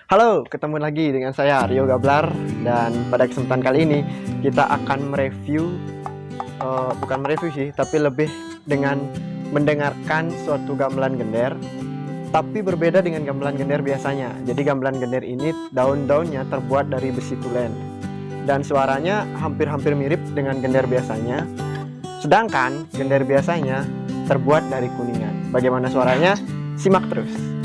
Halo, ketemu lagi dengan saya Rio Gablar dan pada kesempatan kali ini kita akan mereview, bukan mereview sih, tapi lebih dengan mendengarkan suatu gamelan gender, tapi berbeda dengan gamelan gender biasanya. Jadi gamelan gender ini daun-daunnya terbuat dari besi tulen dan suaranya hampir-hampir mirip dengan gender biasanya. Sedangkan gender biasanya terbuat dari kuningan. Bagaimana suaranya? Simak terus.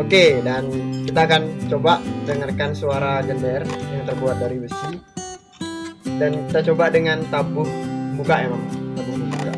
Oke, dan kita akan coba dengarkan suara gender yang terbuat dari besi. Dan kita coba dengan tabuh muka ya, Mam. Tabuh muka.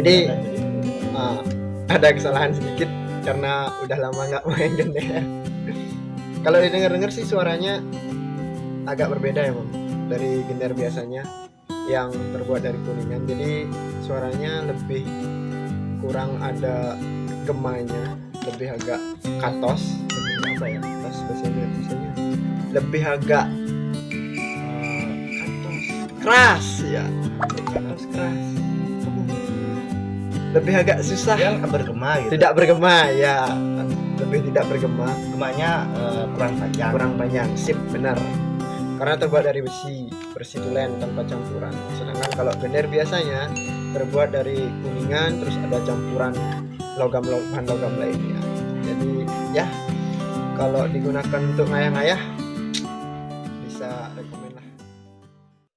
Jadi ada kesalahan sedikit karena udah lama nggak main gender. Kalau didengar-dengar sih suaranya agak berbeda ya, Mam, dari gender biasanya yang terbuat dari kuningan. Jadi suaranya lebih kurang ada gemanya, lebih agak katos, lebih apa ya? Katos biasanya lebih agak katos, keras ya, katos keras. lebih agak susah. Dia bergema gitu. Tidak bergema ya, lebih tidak bergema. Gemanya kurang panjang. Kurang panjang, sip, benar. Karena terbuat dari besi tulen tanpa campuran. Sedangkan kalau gender biasanya terbuat dari kuningan, terus ada campuran bahan logam lainnya. Jadi ya, kalau digunakan untuk ngayah-ngayah